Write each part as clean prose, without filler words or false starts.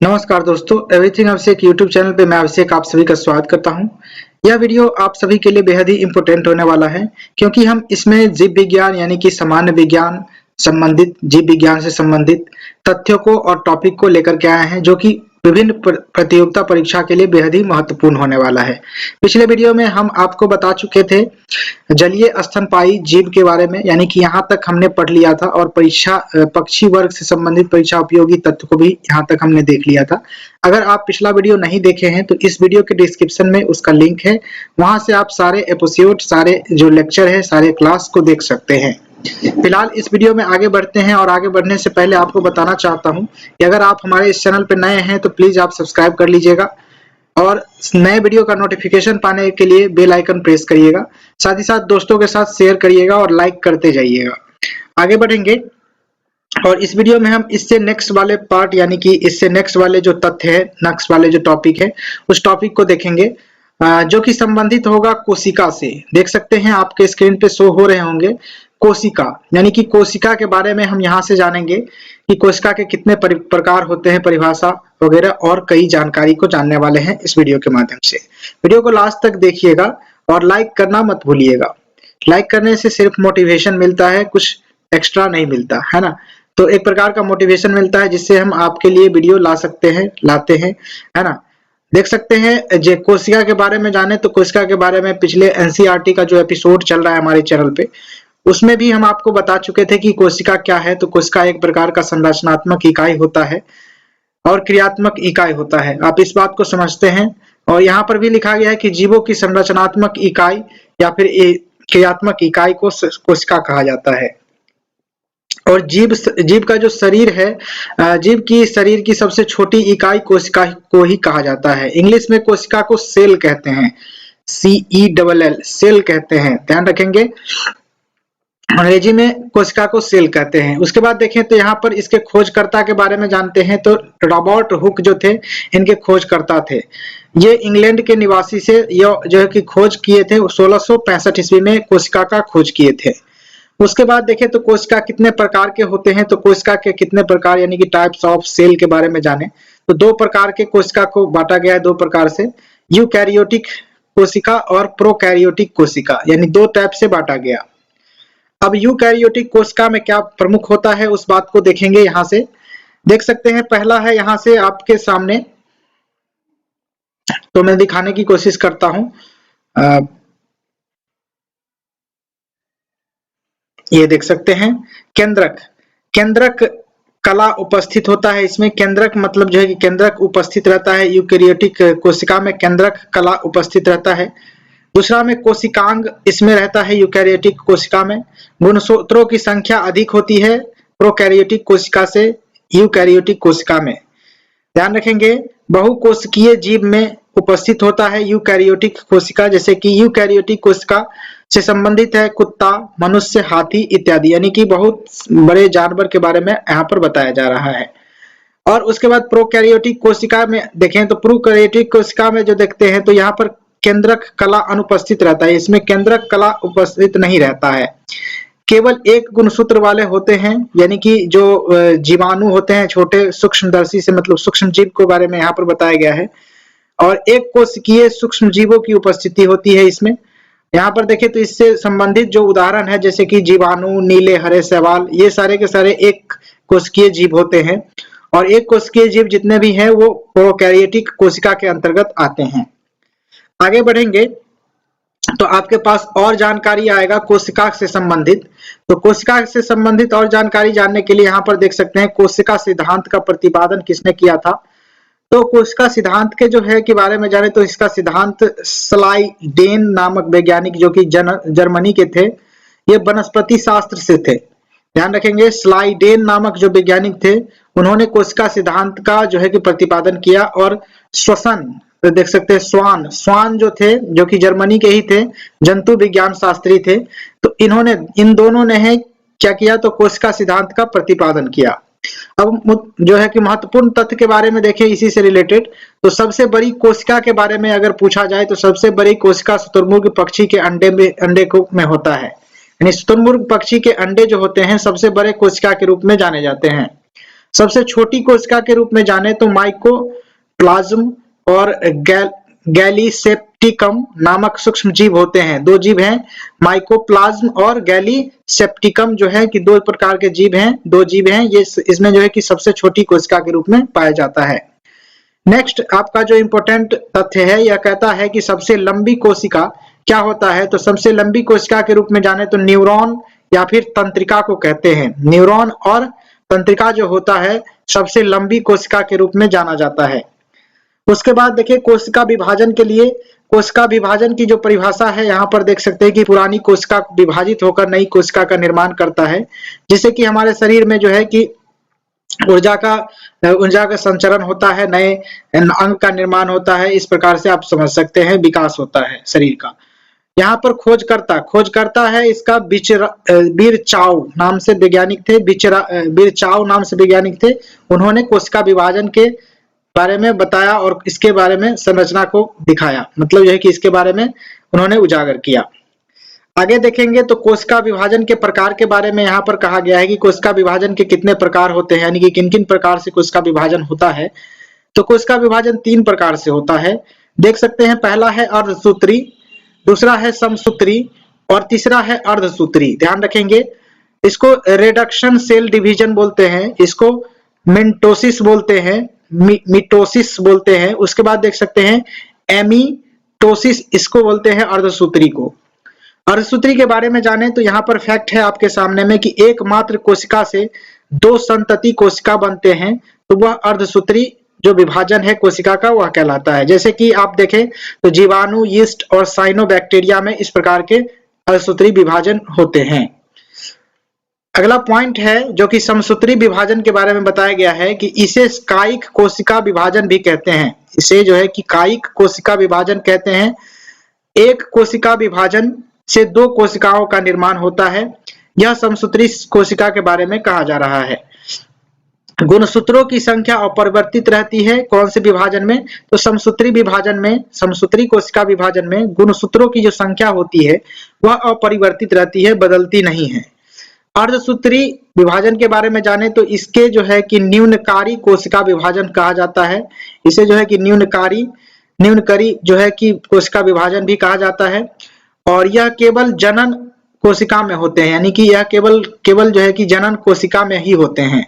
नमस्कार दोस्तों, एवरीथिंग अभिषेक YouTube channel पे मैं अभिषेक आप सभी का स्वागत करता हूं। यह वीडियो आप सभी के लिए बेहद ही इम्पोर्टेंट होने वाला है क्योंकि हम इसमें जीव विज्ञान यानी कि सामान्य विज्ञान संबंधित जीव विज्ञान से संबंधित तथ्यों को और टॉपिक को लेकर के आए हैं जो कि विभिन्न प्रतियोगिता परीक्षा के लिए बेहद ही महत्वपूर्ण होने वाला है। पिछले वीडियो में हम आपको बता चुके थे जलीय स्तनपायी जीव के बारे में, यानी कि यहाँ तक हमने पढ़ लिया था और परीक्षा पक्षी वर्ग से संबंधित परीक्षा उपयोगी तथ्य को भी यहाँ तक हमने देख लिया था। अगर आप पिछला वीडियो नहीं देखे हैं तो इस वीडियो के डिस्क्रिप्शन में उसका लिंक है, वहां से आप सारे एपिसोड, सारे जो लेक्चर है, सारे क्लास को देख सकते हैं। फिलहाल इस वीडियो में आगे बढ़ते हैं और आगे बढ़ने से पहले आपको बताना चाहता हूं कि अगर आप हमारे इस चैनल पर नए हैं तो प्लीज आप सब्सक्राइब कर लीजिएगा और नए वीडियो का नोटिफिकेशन पाने के लिए बेल आइकन प्रेस करिएगा। साथ ही साथ दोस्तों के साथ शेयर करिएगा और लाइक करते जाइएगा। आगे बढ़ेंगे और इस वीडियो में हम इससे नेक्स्ट वाले पार्ट यानी कि इससे नेक्स्ट वाले जो तथ्य है, नेक्स्ट वाले जो टॉपिक है, उस टॉपिक को देखेंगे जो कि संबंधित होगा कोशिका से। देख सकते हैं आपके स्क्रीन पे शो हो रहे होंगे कोशिका, यानी कि कोशिका के बारे में हम यहाँ से जानेंगे कि कोशिका के कितने प्रकार होते हैं, परिभाषा वगैरह और कई जानकारी को जानने वाले हैं इस वीडियो के माध्यम से। वीडियो को लास्ट तक देखिएगा और लाइक करना मत भूलिएगा। लाइक करने से सिर्फ मोटिवेशन मिलता है, कुछ एक्स्ट्रा नहीं मिलता है ना। तो एक प्रकार का मोटिवेशन मिलता है जिससे हम आपके लिए वीडियो लाते हैं, है ना। देख सकते हैं जो कोशिका के बारे में जाने तो कोशिका के बारे में पिछले एनसीईआरटी का जो एपिसोड चल रहा है हमारे चैनल पे, उसमें भी हम आपको बता चुके थे कि कोशिका क्या है। तो कोशिका एक प्रकार का संरचनात्मक इकाई होता है और क्रियात्मक इकाई होता है, आप इस बात को समझते हैं। और यहाँ पर भी लिखा गया है कि जीवों की संरचनात्मक इकाई या फिर क्रियात्मक इकाई को कोशिका कहा जाता है। और जीव का जो शरीर है, जीव की शरीर की सबसे छोटी इकाई कोशिका को ही कहा जाता है। इंग्लिश में कोशिका को सेल कहते हैं, CELL सेल कहते हैं, ध्यान रखेंगे। अंग्रेजी में कोशिका को सेल कहते हैं। उसके बाद देखें तो यहाँ पर इसके खोजकर्ता के बारे में जानते हैं तो रॉबर्ट हुक जो थे इनके खोजकर्ता थे। ये इंग्लैंड के निवासी से जो है कि खोज किए थे 1665 ईस्वी में कोशिका का खोज किए थे। उसके बाद देखें तो कोशिका कितने प्रकार के होते हैं, तो कोशिका के कितने प्रकार यानी कि टाइप्स ऑफ सेल के बारे में जाने तो दो प्रकार के कोशिका को बांटा गया है, दो प्रकार से, यूकैरियोटिक कोशिका और प्रोकैरियोटिक कोशिका, यानी दो टाइप से बांटा गया। अब यूकैरियोटिक कोशिका में क्या प्रमुख होता है उस बात को देखेंगे। यहां से देख सकते हैं, पहला है यहां से आपके सामने, तो मैं दिखाने की कोशिश करता हूं। ये देख सकते हैं केंद्रक कला उपस्थित होता है इसमें। केंद्रक मतलब जो है कि केंद्रक उपस्थित रहता है यूकैरियोटिक कोशिका में, केंद्रक कला उपस्थित रहता है। दूसरा में कोशिकांग इसमें रहता है यूकैरियोटिक कोशिका में। गुणसूत्रों की संख्या अधिक होती है प्रोकैरियोटिक कोशिका से यूकैरियोटिक कोशिका में। ध्यान रखेंगे, बहुकोशिकीय जीव में उपस्थित होता है यूकैरियोटिक कोशिका, जैसे कि यूकैरियोटिक कोशिका से संबंधित है कुत्ता, मनुष्य, हाथी इत्यादि, यानी कि बहुत बड़े जानवर के बारे में यहाँ पर बताया जा रहा है। और उसके बाद प्रोकैरियोटिक कोशिका में देखें तो प्रोकैरियोटिक कोशिका में जो देखते हैं तो यहाँ पर केंद्रक कला अनुपस्थित रहता है, इसमें केंद्रक कला उपस्थित नहीं रहता है। केवल एक गुणसूत्र वाले होते हैं, यानी कि जो जीवाणु होते हैं छोटे सूक्ष्मदर्शी से, मतलब सूक्ष्म जीव के बारे में यहाँ पर बताया गया है। और एक कोशिकीय सूक्ष्म जीवों की उपस्थिति होती है इसमें। यहाँ पर देखें तो इससे संबंधित जो उदाहरण है जैसे कि जीवाणु, नीले हरे शैवाल, ये सारे के सारे एक कोशिकीय जीव होते हैं। और एक कोशिकीय जीव जितने भी हैं वो प्रोकैरियोटिक कोशिका के अंतर्गत आते हैं। आगे बढ़ेंगे तो आपके पास और जानकारी आएगा कोशिका से संबंधित। तो कोशिका से संबंधित और जानकारी जानने के लिए यहाँ पर देख सकते हैं कोशिका सिद्धांत का प्रतिपादन किसने किया था। तो कोशिका सिद्धांत के जो है के बारे में जाने तो इसका सिद्धांत स्लाइडेन नामक वैज्ञानिक जो कि जर्मनी के थे, ये वनस्पति शास्त्र से थे। ध्यान रखेंगे, स्लाइडेन नामक जो वैज्ञानिक थे उन्होंने कोशिका सिद्धांत का जो है कि प्रतिपादन किया। और श्वसन, तो देख सकते हैं स्वान जो थे जो कि जर्मनी के ही थे, जंतु विज्ञान शास्त्री थे। तो इन दोनों ने है क्या किया, तो कोशिका सिद्धांत का प्रतिपादन किया। अब जो है कि महत्वपूर्ण तथ्य के बारे में देखें इसी से रिलेटेड, तो सबसे बड़ी कोशिका के बारे में अगर पूछा जाए तो सबसे बड़ी कोशिका शुतुरमुर्ग पक्षी के अंडे में होता है। यानी शुतुरमुर्ग पक्षी के अंडे जो होते हैं सबसे बड़े कोशिका के रूप में जाने जाते हैं। सबसे छोटी कोशिका के रूप में जाने तो माइकोप्लाज्म और गैलीसेप्टिकम नामक सूक्ष्म जीव होते हैं। दो जीव हैं, माइकोप्लाज्म और गैलीसेप्टिकम, जो है कि दो प्रकार के जीव हैं, दो जीव हैं। ये इसमें जो है कि सबसे छोटी कोशिका के रूप में पाया जाता है। नेक्स्ट आपका जो इंपॉर्टेंट तथ्य है, यह कहता है कि सबसे लंबी कोशिका क्या होता है। तो सबसे लंबी कोशिका के रूप में जाने तो न्यूरॉन या फिर तंत्रिका को कहते हैं। न्यूरॉन और तंत्रिका जो होता है सबसे लंबी कोशिका के रूप में जाना जाता है। उसके बाद देखिए कोशिका विभाजन के लिए, कोशिका विभाजन की जो परिभाषा है यहाँ पर देख सकते हैं कि पुरानी कोशिका विभाजित होकर नई कोशिका का निर्माण करता है, जिससे कि हमारे शरीर में जो है कि ऊर्जा का संचरण होता है, नए अंग का निर्माण होता है। इस प्रकार से आप समझ सकते हैं विकास होता है शरीर का। यहाँ पर खोजकर्ता है इसका बिरचाओ नाम से वैज्ञानिक थे, बिरचाओ नाम से वैज्ञानिक थे। उन्होंने कोशिका विभाजन के बारे में बताया और इसके बारे में संरचना को दिखाया, मतलब यह है कि इसके बारे में उन्होंने उजागर किया। आगे देखेंगे तो कोशिका विभाजन के प्रकार के बारे में यहाँ पर कहा गया है कि कोशिका विभाजन के कितने प्रकार होते हैं, यानी कि किन किन प्रकार से कोशिका विभाजन होता है। तो कोशिका विभाजन 3 प्रकार से होता है, देख सकते हैं। पहला है अर्धसूत्री, दूसरा है समसूत्री और तीसरा है अर्धसूत्री। ध्यान रखेंगे, इसको रिडक्शन सेल डिवीजन बोलते हैं, इसको मिटोसिस बोलते हैं, मिटोसिस बोलते हैं। उसके बाद देख सकते हैं एमीटोसिस, इसको बोलते हैं अर्धसूत्री को। अर्धसूत्री के बारे में जाने तो यहाँ पर फैक्ट है आपके सामने में कि एकमात्र कोशिका से 2 संतति कोशिका बनते हैं, तो वह अर्धसूत्री जो विभाजन है कोशिका का वह कहलाता है। जैसे कि आप देखें तो जीवाणु, यीस्ट और साइनोबैक्टीरिया में इस प्रकार के अर्धसूत्री विभाजन होते हैं। अगला पॉइंट है जो कि समसूत्री विभाजन के बारे में बताया गया है कि इसे कायिक कोशिका विभाजन भी कहते हैं। इसे जो है कि कायिक कोशिका विभाजन कहते हैं। एक कोशिका विभाजन से 2 कोशिकाओं का निर्माण होता है। यह समसूत्री कोशिका के बारे में कहा जा रहा है। गुणसूत्रों की संख्या अपरिवर्तित रहती है कौन से विभाजन में, तो समसूत्री विभाजन में, समसूत्री कोशिका विभाजन में गुणसूत्रों की जो संख्या होती है वह अपरिवर्तित रहती है, बदलती नहीं है। अर्धसूत्री विभाजन के बारे में जाने तो इसके जो है कि न्यूनकारी कोशिका विभाजन कहा जाता है। इसे जो है कि न्यूनकरी जो है कि कोशिका विभाजन भी कहा जाता है। और यह केवल जनन कोशिका में होते हैं, यानी कि यह केवल जो है कि जनन कोशिका में ही होते हैं।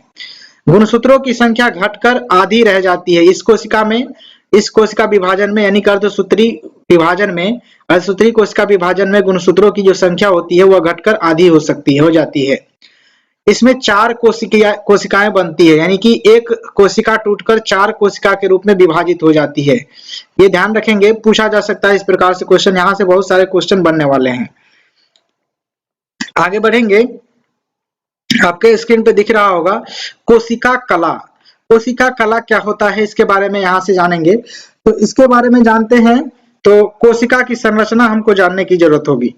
गुणसूत्रों की संख्या घटकर आधी रह जाती है इस कोशिका में, इस कोशिका विभाजन में, यानी कि अर्धसूत्री विभाजन में, अर्धसूत्री कोशिका विभाजन में गुणसूत्रों की जो संख्या होती है वह घटकर आधी हो जाती है। इसमें 4 कोशिकाएं बनती है, यानी कि एक कोशिका टूटकर 4 कोशिका के रूप में विभाजित हो जाती है। ये ध्यान रखेंगे, पूछा जा सकता है इस प्रकार से क्वेश्चन, यहाँ से बहुत सारे क्वेश्चन बनने वाले हैं। आगे बढ़ेंगे, आपके स्क्रीन पे दिख रहा होगा कोशिका कला। कोशिका कला क्या होता है इसके बारे में यहाँ से जानेंगे। तो इसके बारे में जानते हैं तो कोशिका की संरचना हमको जानने की जरूरत होगी।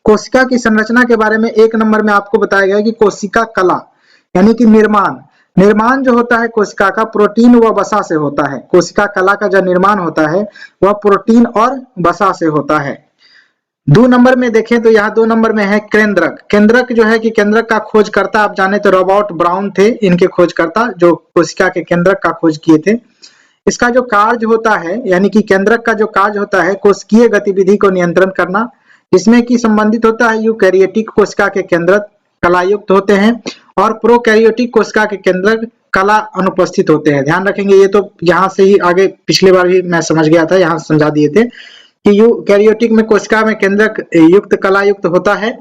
कोशिका की संरचना के बारे में 1 नंबर में आपको बताया गया कि कोशिका कला यानी कि निर्माण जो होता है कोशिका का प्रोटीन व वसा से होता है। कोशिका कला का जो निर्माण होता है वह प्रोटीन और वसा से होता है। 2 नंबर में देखें तो यहाँ 2 नंबर में है केंद्रक। केंद्रक जो है कि केंद्रक का खोजकर्ता आप जाने तो रॉबर्ट ब्राउन थे, इनके खोजकर्ता जो कोशिका के केंद्रक का खोज किए थे। इसका जो कार्य होता है, यानी कि केंद्रक का जो कार्य होता है कोशिकीय गतिविधि को नियंत्रण करना, इसमें की संबंधित होता है यूकैरियोटिक कोशिका के केंद्रक कलायुक्त होते हैं और प्रोकैरियोटिक कोशिका के केंद्रक कला अनुपस्थित होते हैं। ध्यान रखेंगे, ये तो यहाँ से ही आगे पिछले बार भी मैं समझ गया था, यहाँ समझा दिए थे कि यूकैरियोटिक में कोशिका में केंद्रक युक्त कला युक्त होता है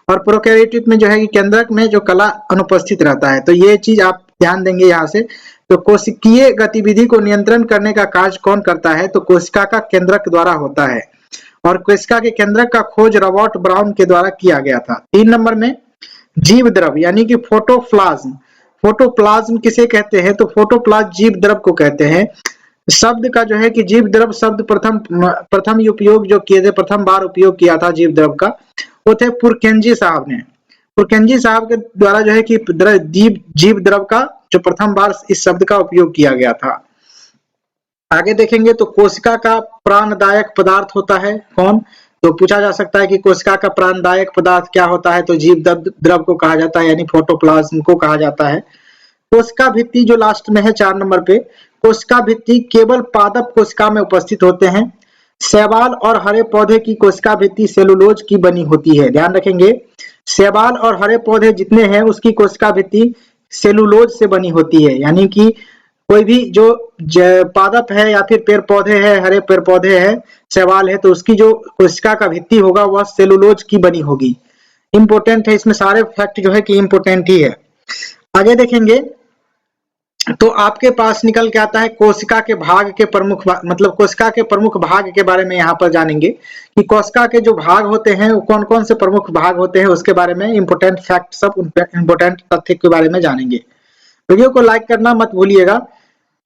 और प्रोकैरियोटिक में जो है कि केंद्रक में जो कला अनुपस्थित रहता है। तो ये चीज आप ध्यान देंगे यहाँ से। तो कोशिकीय गतिविधि को नियंत्रण करने का कार्य कौन करता है, तो कोशिका का केंद्रक द्वारा होता है और कोशिका के केंद्रक का खोज रॉबर्ट ब्राउन के द्वारा किया गया था। 3 नंबर में जीव द्रव यानी कि फोटोप्लाज्म। फोटोप्लाज्म किसे कहते हैं, तो फोटोप्लाज्म जीव द्रव को कहते हैं। शब्द का जो है कि जीव द्रव शब्द प्रथम उपयोग जो किए थे, प्रथम बार उपयोग किया था जीव द्रव का, वो थे पुरकेंजी साहब ने। पुरकेंजी साहब के द्वारा जो है कि जीव द्रव का जो प्रथम बार इस शब्द का उपयोग किया गया था। आगे देखेंगे तो कोशिका का प्राणदायक पदार्थ होता है कौन, तो पूछा जा सकता है कि कोशिका का प्राणदायक पदार्थ क्या होता है, तो जीव द्रव को कहा जाता है यानी प्रोटोप्लाज्म को कहा जाता है। कोशिका भित्ति जो लास्ट में है 4 नंबर पे, कोशिका भित्ति केवल पादप कोशिका में उपस्थित होते हैं। शैवाल और हरे पौधे की कोशिका भित्ति सेलुलोज की बनी होती है। ध्यान रखेंगे, शैवाल और हरे पौधे जितने हैं उसकी कोशिका भित्ति सेलुलोज से बनी होती है, यानी कि कोई भी जो पादप है या फिर पेड़ पौधे है, हरे पेड़ पौधे है, शैवाल है, तो उसकी जो कोशिका का भित्ति होगा वह सेलुलोज की बनी होगी। इंपोर्टेंट है, इसमें सारे फैक्ट जो है कि इंपोर्टेंट ही है। आगे देखेंगे तो आपके पास निकल के आता है कोशिका के भाग के प्रमुख मतलब कोशिका के प्रमुख भाग के बारे में यहाँ पर जानेंगे कि कोशिका के जो भाग होते हैं वो कौन कौन से प्रमुख भाग होते हैं, उसके बारे में इंपोर्टेंट फैक्ट सब इंपोर्टेंट तथ्य के बारे में जानेंगे। वीडियो को लाइक करना मत भूलिएगा,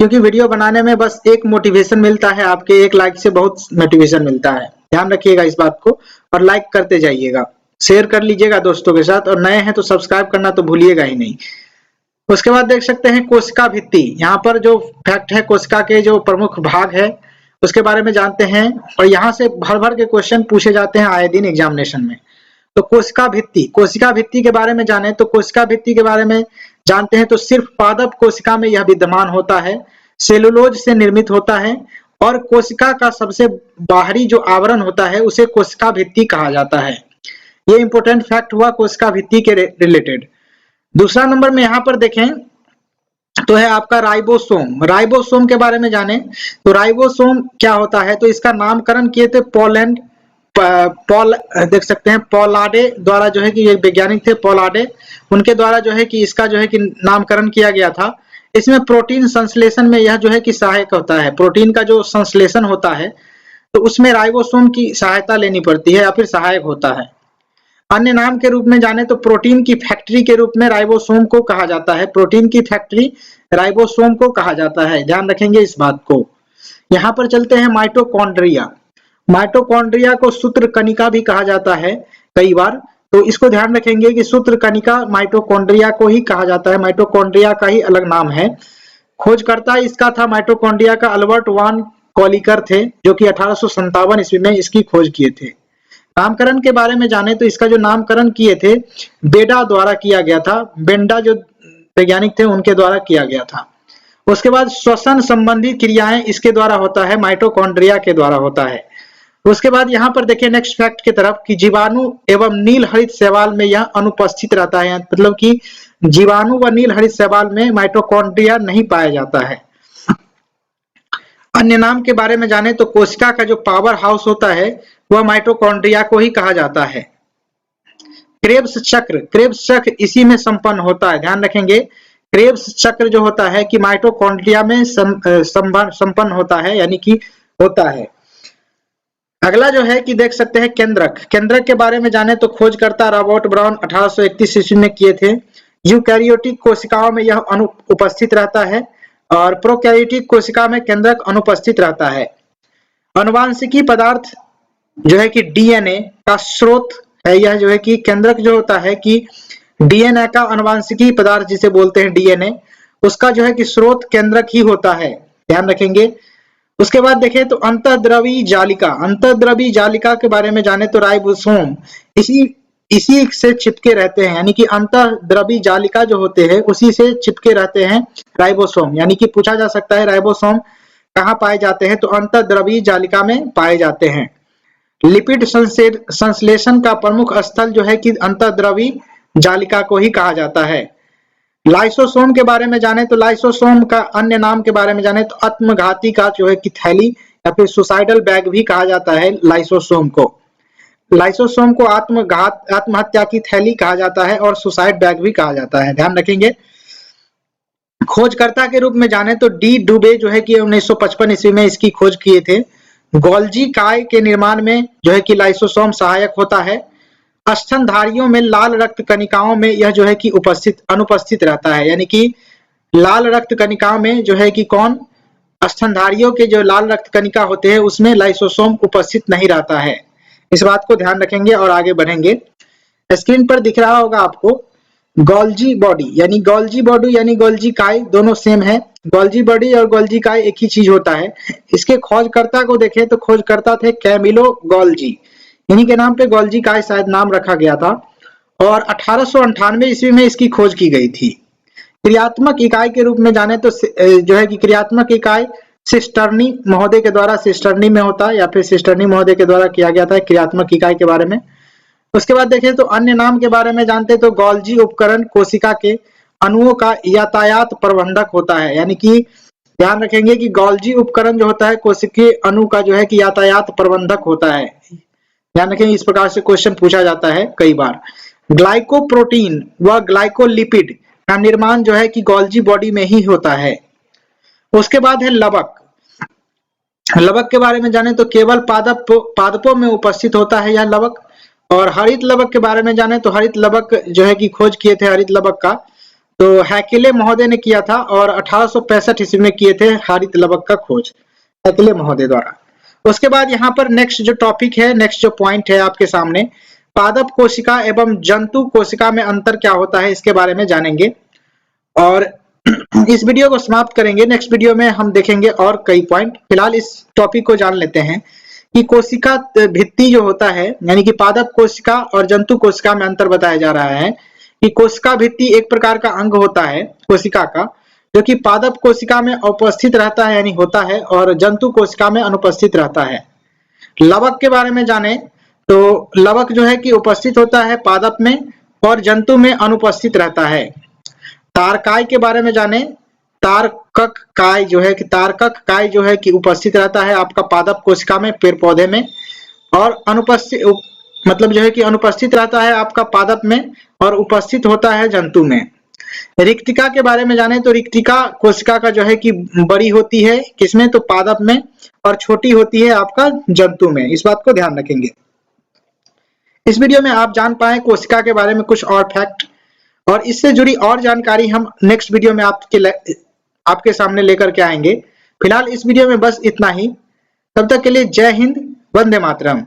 क्योंकि वीडियो बनाने में बस एक मोटिवेशन मिलता है, आपके एक लाइक से बहुत मोटिवेशन मिलता है। ध्यान रखिएगा इस बात को और लाइक करते जाइएगा, शेयर कर लीजिएगा दोस्तों के साथ, और नए हैं तो सब्सक्राइब करना तो भूलिएगा ही नहीं। उसके बाद देख सकते हैं कोशिका भित्ति, यहाँ पर जो फैक्ट है कोशिका के जो प्रमुख भाग है उसके बारे में जानते हैं, और यहाँ से भर भर के क्वेश्चन पूछे जाते हैं आए दिन एग्जामिनेशन में। तो कोशिका भित्ति के बारे में जाने तो कोशिका भित्ति के बारे में जानते हैं तो सिर्फ पादप कोशिका में यह विद्यमान होता है, सेलुलोज से निर्मित होता है, और कोशिका का सबसे बाहरी जो आवरण होता है उसे कोशिका भित्ति कहा जाता है। ये इंपॉर्टेंट फैक्ट हुआ कोशिका भित्ति के रिलेटेड। दूसरा नंबर में यहाँ पर देखें तो है आपका राइबोसोम। राइबोसोम के बारे में जाने तो राइबोसोम क्या होता है, तो इसका नामकरण किए थे देख सकते हैं पॉलाडे द्वारा, जो है कि ये वैज्ञानिक थे पॉलाडे, उनके द्वारा जो है कि इसका जो है कि नामकरण किया गया था। इसमें प्रोटीन संश्लेषण में यह जो है कि सहायक होता है, प्रोटीन का जो संश्लेषण होता है तो उसमें राइबोसोम की सहायता लेनी पड़ती है या फिर सहायक होता है। अन्य नाम के रूप में जाने तो प्रोटीन की फैक्ट्री के रूप में राइबोसोम को कहा जाता है, प्रोटीन की फैक्ट्री राइबोसोम को कहा जाता है। ध्यान रखेंगे इस बात को। यहाँ पर चलते हैं माइटोकॉन्ड्रिया। माइटोकॉन्ड्रिया को सूत्र कणिका भी कहा जाता है कई बार, तो इसको ध्यान रखेंगे कि सूत्र कणिका माइटोकॉन्ड्रिया को ही कहा जाता है, माइटोकॉन्ड्रिया का ही अलग नाम है। खोजकर्ता इसका था माइटोकॉन्ड्रिया का अल्बर्ट वान कॉलिकर थे, जो कि 1857 ईस्वी में इसकी खोज किए थे। नामकरण के बारे में जाने तो इसका जो नामकरण किए थे बेडा द्वारा किया गया था, बेंडा जो वैज्ञानिक थे उनके द्वारा किया गया था। उसके बाद श्वसन संबंधी क्रियाएं इसके द्वारा होता है, माइटोकॉन्ड्रिया के द्वारा होता है। उसके बाद यहाँ पर देखिए नेक्स्ट फैक्ट की तरफ कि जीवाणु एवं नील हरित शैवाल में यह अनुपस्थित रहता है, मतलब कि जीवाणु व नील हरित शैवाल में माइटोकॉन्ड्रिया नहीं पाया जाता है। अन्य नाम के बारे में जाने तो कोशिका का जो पावर हाउस होता है वह माइटोकॉन्ड्रिया को ही कहा जाता है। क्रेब्स चक्र इसी में संपन्न होता है। ध्यान रखेंगे क्रेब्स चक्र जो होता है कि माइटोकॉन्ड्रिया में संपन्न होता है, यानी कि होता है। अगला जो है कि देख सकते हैं केंद्रक के बारे में जाने तो खोजकर्ता रॉबर्ट ब्राउन 1831 ईस्वी में किए थे। यूकैरियोटिक कोशिकाओं में यह अनुपस्थित रहता है और प्रोकैरियोटिक कोशिका में केंद्रक अनुपस्थित रहता है। आनुवांशिकी पदार्थ जो है कि डीएनए का स्रोत है, यह जो है कि केंद्रक जो होता है कि डीएनए का आनुवांशिकी पदार्थ जिसे बोलते हैं डीएनए, उसका जो है कि स्रोत केंद्रक ही होता है। ध्यान रखेंगे। उसके बाद देखें तो अंतःद्रवी जालिका के बारे में जाने तो राइबोसोम इसी से चिपके रहते हैं, यानी कि अंतःद्रवी जालिका जो होते हैं उसी से चिपके रहते हैं राइबोसोम। यानी कि पूछा जा सकता है राइबोसोम कहाँ पाए जाते हैं, तो अंतःद्रवी जालिका में पाए जाते हैं। लिपिड संश्लेषण का प्रमुख स्थल जो है कि अंतःद्रवी जालिका को ही कहा जाता है। लाइसोसोम के बारे में जाने तो लाइसोसोम का अन्य नाम के बारे में जाने तो आत्मघाती का जो है कि थैली या फिर सुसाइडल बैग भी कहा जाता है लाइसोसोम को। लाइसोसोम को आत्महत्या की थैली कहा जाता है और सुसाइड बैग भी कहा जाता है। ध्यान रखेंगे। खोजकर्ता के रूप में जाने तो डी डुबे जो है कि 1955 ईस्वी में इसकी खोज किए थे। गोल्जी काय के निर्माण में जो है कि लाइसोसोम सहायक होता है। स्तनधारियों में लाल रक्त कणिकाओं में यह जो है कि अनुपस्थित रहता है, यानी कि लाल रक्त कणिकाओं में जो है कि कौन स्तनधारियों के जो लाल रक्त कणिका होते हैं उसमें लाइसोसोम उपस्थित नहीं रहता है। इस बात को ध्यान रखेंगे और आगे बढ़ेंगे। स्क्रीन पर दिख रहा होगा आपको गोल्जी बॉडी यानी गोल्जी काय दोनों सेम है। गोल्जी बॉडी और गोल्जी काय एक ही चीज होता है। इसके खोजकर्ता को देखें तो खोजकर्ता थे कैमिलो गोल्जी। इन्हीं के नाम पे गोल्जी काय शायद नाम रखा गया था और 1898 ईस्वी में इसकी खोज की गई थी। क्रियात्मक इकाई के रूप में जाने तो जो है कि क्रियात्मक इकाई सिस्टर्नी महोदय के द्वारा सिस्टर्नी में होता है या फिर सिस्टर्नी महोदय के द्वारा किया गया था क्रियात्मक इकाई के बारे में। उसके बाद देखें तो अन्य नाम के बारे में जानते तो गोल्जी उपकरण कोशिका के अणुओं का यातायात प्रबंधक होता है, यानी कि ध्यान रखेंगे कि गोल्जी उपकरण जो होता है कोशिकीय अणु का जो है कि यातायात प्रबंधक होता है। ध्यान रखेंगे, इस प्रकार से क्वेश्चन पूछा जाता है कई बार। ग्लाइकोप्रोटीन व ग्लाइकोलिपिड का निर्माण जो है कि गोल्जी बॉडी में ही होता है। उसके बाद है लवक। लवक के बारे में जाने तो केवल पादपों में उपस्थित होता है यह लवक। और हरित लवक के बारे में जाने तो हरित लवक जो है कि खोज किए थे हरित लवक का तो हैकेले महोदय ने किया था और 1865 ईस्वी में किए थे हरित लवक का खोज हैकेले महोदय द्वारा। उसके बाद यहाँ पर नेक्स्ट जो टॉपिक है, नेक्स्ट जो पॉइंट है आपके सामने, पादप कोशिका एवं जंतु कोशिका में अंतर क्या होता है इसके बारे में जानेंगे और इस वीडियो को समाप्त करेंगे। नेक्स्ट वीडियो में हम देखेंगे और कई पॉइंट। फिलहाल इस टॉपिक को जान लेते हैं कि कोशिका भित्ति जो होता है यानी कि पादप कोशिका और जंतु कोशिका में अंतर बताया जा रहा है कि कोशिका भित्ति एक प्रकार का अंग होता है कोशिका का जो कि पादप कोशिका में उपस्थित रहता है यानी होता है और जंतु कोशिका में अनुपस्थित रहता है। लवक के बारे में जाने तो लवक जो है कि उपस्थित होता है पादप में और जंतु में अनुपस्थित रहता है। तारकाय के बारे में जाने, तारकक काय जो है कि तारकक काय जो है कि उपस्थित रहता है आपका पादप कोशिका में पेड़ पौधे में और अनुपस्थित मतलब जो है कि अनुपस्थित रहता है आपका पादप में और उपस्थित होता है जंतु में। रिक्तिका के बारे में जाने तो रिक्तिका कोशिका का जो है कि बड़ी होती है किसमें तो पादप में और छोटी होती है आपका जंतु में। इस बात को ध्यान रखेंगे। इस वीडियो में आप जान पाए कोशिका के बारे में कुछ और फैक्ट और इससे जुड़ी और जानकारी हम नेक्स्ट वीडियो में आपके सामने लेकर के आएंगे। फिलहाल इस वीडियो में बस इतना ही। तब तक के लिए जय हिंद, वंदे मातरम।